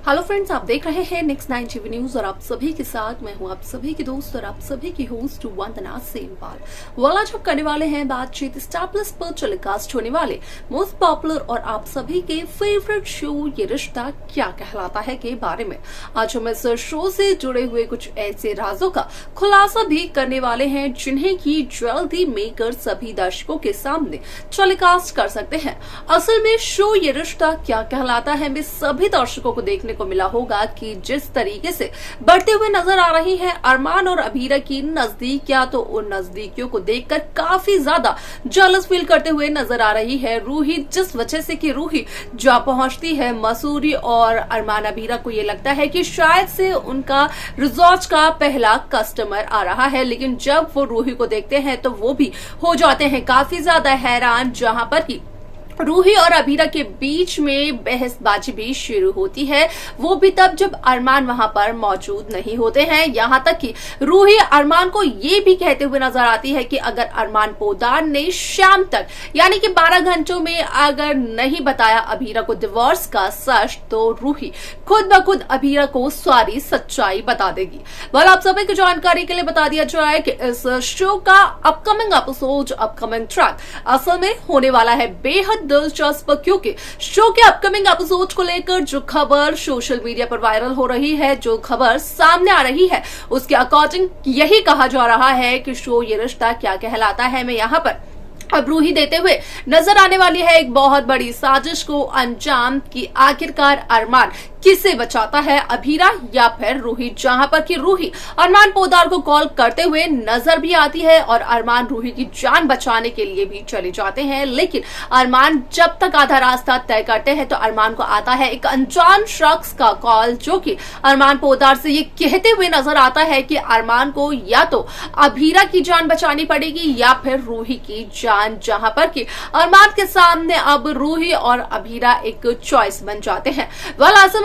Hello friends, आप देख रहे हैं नेक्स्ट 9 टीवी न्यूज और आप सभी के साथ मैं हूं आप सभी की दोस्त और आप सभी की होस्ट वंदना सेमवाल। आज हम करने वाले हैं बातचीत स्टार प्लस पर टेलीकास्ट होने वाले मोस्ट पॉपुलर और आप सभी के फेवरेट शो ये रिश्ता क्या कहलाता है के बारे में। आज हम इस शो से जुड़े हुए कुछ ऐसे राजों का खुलासा भी करने वाले हैं जिन्हें की जल्दी मेकर सभी दर्शकों के सामने टेलीकास्ट कर सकते हैं। असल में शो ये रिश्ता क्या कहलाता है में सभी दर्शकों को देखने को मिला होगा कि जिस तरीके से बढ़ते हुए नजर आ रही है अरमान और अभीरा की नजदीकियां, तो उन नजदीकियों को देखकर काफी ज्यादा जेलस फील करते हुए नजर आ रही है रूही, जिस वजह से कि रूही जा पहुंचती है मसूरी और अरमान अभीरा को ये लगता है कि शायद से उनका रिजॉर्ट का पहला कस्टमर आ रहा है। लेकिन जब वो रूही को देखते हैं तो वो भी हो जाते हैं काफी ज्यादा हैरान, जहां पर कि रूही और अभीरा के बीच में बहसबाजी भी शुरू होती है, वो भी तब जब अरमान वहां पर मौजूद नहीं होते हैं। यहाँ तक कि रूही अरमान को ये भी कहते हुए नजर आती है कि अगर अरमान पोदार ने शाम तक यानी कि 12 घंटों में अगर नहीं बताया अभीरा को डिवोर्स का सच, तो रूही खुद ब खुद अभीरा को सारी सच्चाई बता देगी। आप सभी की जानकारी के लिए बता दिया जाए कि इस शो का अपकमिंग एपिसोड, अपकमिंग ट्रैक असल में होने वाला है बेहद दिलचस्प, क्योंकि शो के अपकमिंग एपिसोड को लेकर जो खबर सोशल मीडिया पर वायरल हो रही है, जो खबर सामने आ रही है, उसके अकॉर्डिंग यही कहा जा रहा है कि शो ये रिश्ता क्या कहलाता है में यहाँ पर अब रूही देते हुए नजर आने वाली है एक बहुत बड़ी साजिश को अंजाम की आखिरकार अरमान किसे बचाता है, अभीरा या फिर रूही, जहां पर कि रूही अरमान पोदार को कॉल करते हुए नजर भी आती है और अरमान रूही की जान बचाने के लिए भी चले जाते हैं। लेकिन अरमान जब तक आधा रास्ता तय करते हैं तो अरमान को आता है एक अनजान शख्स का कॉल, जो कि अरमान पोदार से ये कहते हुए नजर आता है कि अरमान को या तो अभीरा की जान बचानी पड़ेगी या फिर रूही की जान, जहां पर कि अरमान के सामने अब रूही और अभीरा एक चॉइस बन जाते हैं।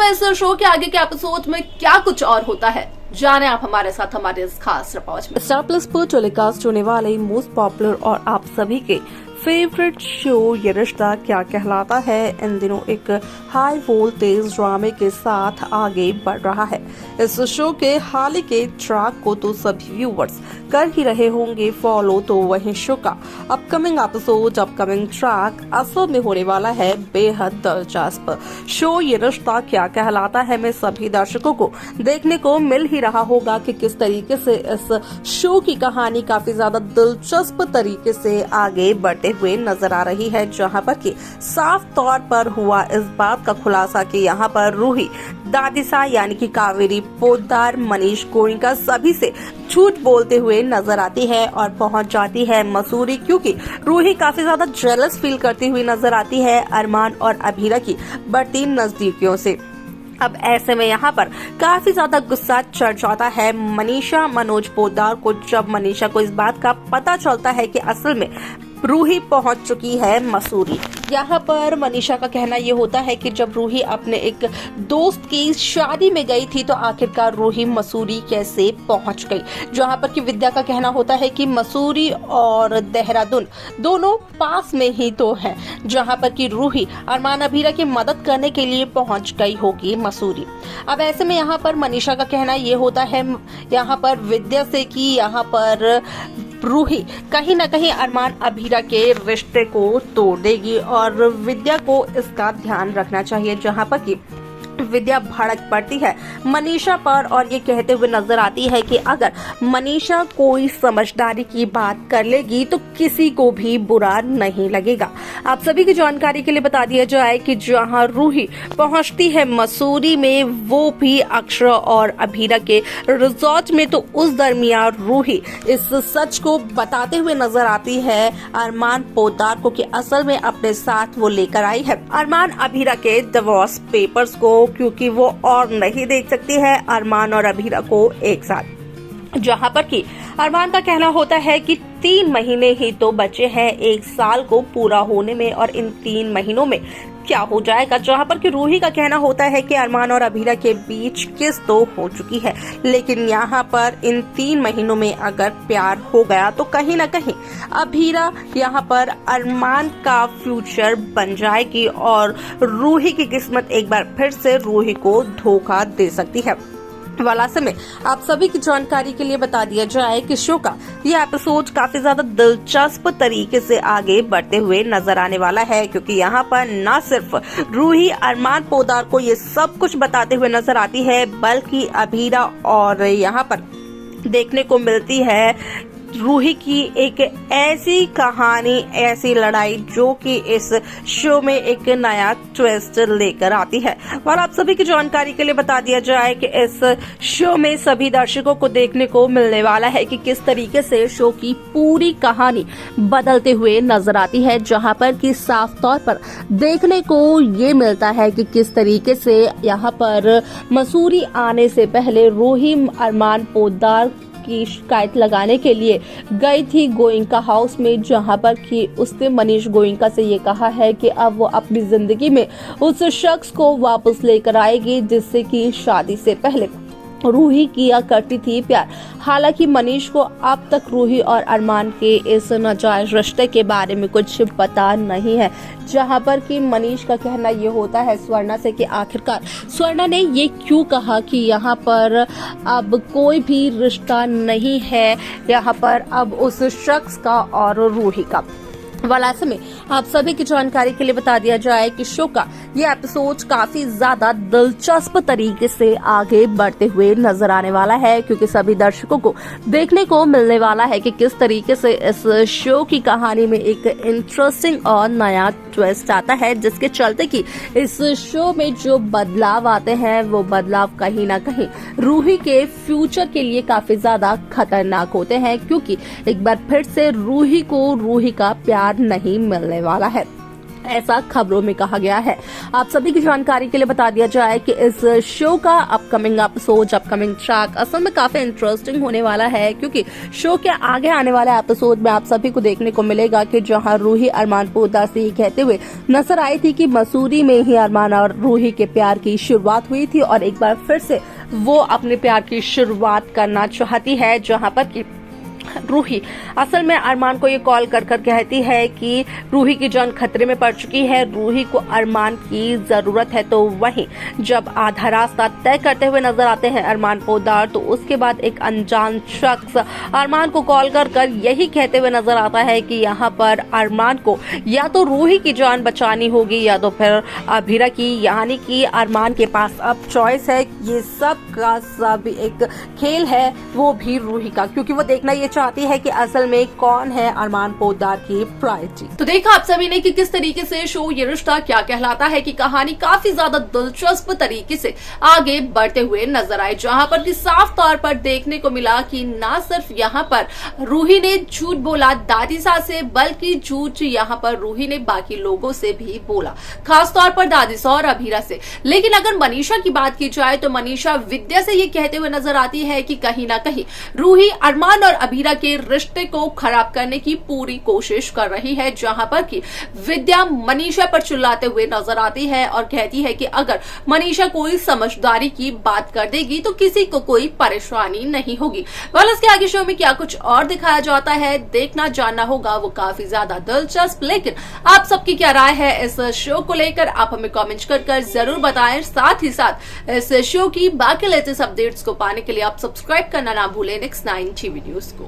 इस शो के आगे के एपिसोड में क्या कुछ और होता है, जाने आप हमारे साथ हमारे इस खास रिपोर्ट में। स्टार प्लस पर टेलीकास्ट होने वाले मोस्ट पॉपुलर और आप सभी के फेवरेट शो ये रिश्ता क्या कहलाता है इन दिनों एक हाई वोल्टेज ड्रामे के साथ आगे बढ़ रहा है। इस शो के हाल ही के ट्रैक को तो सभी व्यूवर्स कर ही रहे होंगे फॉलो, तो वहीं शो का अपकमिंग एपिसोड, अपकमिंग ट्रैक असल में होने वाला है बेहद दिलचस्प। शो ये रिश्ता क्या कहलाता है में सभी दर्शकों को देखने को मिल ही रहा होगा कि किस तरीके से इस शो की कहानी काफी ज्यादा दिलचस्प तरीके से आगे बढ़ते हुए नजर आ रही है, जहां पर कि साफ तौर पर हुआ इस बात का खुलासा कि यहाँ पर रूही दादिसा यानी कि कावेरी पोदार, मनीष गोयनका सभी से झूठ बोलते हुए नजर आती है और पहुंच जाती है मसूरी, क्योंकि रूही काफी ज्यादा जेलस फील करती हुई नजर आती है अरमान और अभीरा की बढ़ती नजदीकियों से। अब ऐसे में यहाँ पर काफी ज्यादा गुस्सा चढ़ जाता है मनीषा मनोज पोदार को, जब मनीषा को इस बात का पता चलता है कि असल में रूही पहुंच चुकी है मसूरी। यहाँ पर मनीषा का कहना ये होता है कि जब रूही अपने एक दोस्त की शादी में गई थी तो आखिरकार रूही मसूरी कैसे पहुंच गई, जहाँ पर कि विद्या का कहना होता है कि मसूरी और देहरादून दोनों पास में ही तो है, जहाँ पर कि रूही अरमान अभीरा की मदद करने के लिए पहुंच गई होगी मसूरी। अब ऐसे में यहाँ पर मनीषा का कहना ये होता है यहाँ पर विद्या से कि यहाँ पर रूही कहीं न कहीं अरमान अभीरा के रिश्ते को तोड़ देगी और विद्या को इसका ध्यान रखना चाहिए, जहां पर कि विद्या भड़क पड़ती है मनीषा पर और ये कहते हुए नजर आती है कि अगर मनीषा कोई समझदारी की बात कर लेगी तो किसी को भी बुरा नहीं लगेगा। आप सभी की जानकारी के लिए बता दिया जाए कि जहां रूही पहुंचती है मसूरी में, वो भी अक्षर और अभीरा के रिजॉर्ट में, तो उस दरमियान रूही इस सच को बताते हुए नजर आती है अरमान पोदार को कि असल में अपने साथ वो लेकर आई है अरमान अभीरा के डिवोर्स पेपर्स को, क्योंकि वो और नहीं देख सकती है अरमान और अभीरा को एक साथ, जहां पर कि अरमान का कहना होता है कि 3 महीने ही तो बचे हैं 1 साल को पूरा होने में और इन 3 महीनों में क्या हो जाएगा, जहां पर कि रूही का कहना होता है कि अरमान और अभीरा के बीच किस तो हो चुकी है, लेकिन यहाँ पर इन 3 महीनों में अगर प्यार हो गया तो कहीं ना कहीं अभीरा यहाँ पर अरमान का फ्यूचर बन जाएगी और रूही की किस्मत एक बार फिर से रूही को धोखा दे सकती है। वालासे में आप सभी की जानकारी के लिए बता दिया जाए कि शो का ये एपिसोड काफी ज्यादा दिलचस्प तरीके से आगे बढ़ते हुए नजर आने वाला है, क्योंकि यहाँ पर न सिर्फ रूही अरमान पोदार को ये सब कुछ बताते हुए नजर आती है, बल्कि अभीरा और यहाँ पर देखने को मिलती है रूही की एक ऐसी कहानी, ऐसी लड़ाई जो कि इस शो में एक नया ट्विस्ट लेकर आती है। और आप सभी की जानकारी के लिए बता दिया जाए कि इस शो में सभी दर्शकों को देखने को मिलने वाला है कि किस तरीके से शो की पूरी कहानी बदलते हुए नजर आती है, जहां पर कि साफ तौर पर देखने को ये मिलता है कि किस तरीके से यहाँ पर मसूरी आने से पहले रूही अरमान पोदार की शिकायत लगाने के लिए गई थी गोइंका हाउस में, जहां पर कि उसने मनीष गोइंका से ये कहा है कि अब वो अपनी जिंदगी में उस शख्स को वापस लेकर आएगी जिससे कि शादी से पहले रूही किया करती थी प्यार। हालांकि मनीष को अब तक रूही और अरमान के इस नाजायज रिश्ते के बारे में कुछ पता नहीं है, जहां पर कि मनीष का कहना ये होता है स्वर्णा से कि आखिरकार स्वर्णा ने ये क्यों कहा कि यहाँ पर अब कोई भी रिश्ता नहीं है यहाँ पर अब उस शख्स का और रूही का। वालासे में आप सभी की जानकारी के लिए बता दिया जाए कि शो का ये एपिसोड काफी ज्यादा दिलचस्प तरीके से आगे बढ़ते हुए नजर आने वाला है, क्योंकि सभी दर्शकों को देखने को मिलने वाला है कि किस तरीके से इस शो की कहानी में एक इंटरेस्टिंग और नया ट्विस्ट आता है, जिसके चलते कि इस शो में जो बदलाव आते हैं वो बदलाव कहीं ना कहीं रूही के फ्यूचर के लिए काफी ज्यादा खतरनाक होते हैं, क्योंकि एक बार फिर से रूही को रूही का प्यार नहीं मिलने वाला है, ऐसा खबरों में कहा गया है। आप सभी की जानकारी के लिए बता दिया जाए कि इस शो का अपकमिंग एपिसोड, अपकमिंग ट्रैक असल में काफी इंटरेस्टिंग होने वाला है, क्योंकि शो के आगे आने वाले एपिसोड में आप सभी को देखने को मिलेगा कि जहां रूही अरमान पोदार से ये कहते हुए नजर आई थी कि मसूरी में ही अरमान और रूही के प्यार की शुरुआत हुई थी और एक बार फिर से वो अपने प्यार की शुरुआत करना चाहती है, जहां पर कि रूही असल में अरमान को ये कॉल कर कहती है कि रूही की जान खतरे में पड़ चुकी है, रूही को अरमान की जरूरत है। तो वहीं जब आधा रास्ता तय करते हुए नजर आते हैं अरमान पोदार, तो उसके बाद एक अनजान शख्स अरमान को कॉल कर यही कहते हुए नजर आता है कि यहाँ पर अरमान को या तो रूही की जान बचानी होगी या तो फिर अभीरा की, यानी कि अरमान के पास अब चॉइस है। ये सब का सब एक खेल है, वो भी रूही का, क्योंकि वो देखना ये चाहती है कि असल में कौन है अरमान पोदार की प्रायोरिटी। तो देखा आप सभी ने कि किस तरीके से शो ये रिश्ता क्या कहलाता है की कहानी काफी ज्यादा दिलचस्प तरीके से आगे बढ़ते हुए नजर आए, जहां पर कि साफ तौर पर देखने को मिला कि न सिर्फ यहाँ पर रूही ने झूठ बोला दादी सास से, बल्कि झूठ यहाँ पर रूही ने बाकी लोगों से भी बोला, खास तौर पर दादी सा और अभीरा से। लेकिन अगर मनीषा की बात की जाए तो मनीषा विद्या से ये कहते हुए नजर आती है कि कहीं ना कहीं रूही अरमान और अभीरा के रिश्ते को खराब करने की पूरी कोशिश कर रही है, जहां पर कि विद्या मनीषा पर चिल्लाते हुए नजर आती है और कहती है कि अगर मनीषा कोई समझदारी की बात कर देगी तो किसी को कोई परेशानी नहीं होगी। वाल इसके आगे शो में क्या कुछ और दिखाया जाता है, देखना जानना होगा, वो काफी ज्यादा दिलचस्प। लेकिन आप सबकी क्या राय है इस शो को लेकर, आप हमें कमेंट कर जरूर बताएं। साथ ही साथ इस शो की बाकी लेटेस्ट अपडेट्स को पाने के लिए आप सब्सक्राइब करना ना भूलें Next 9 TV न्यूज को।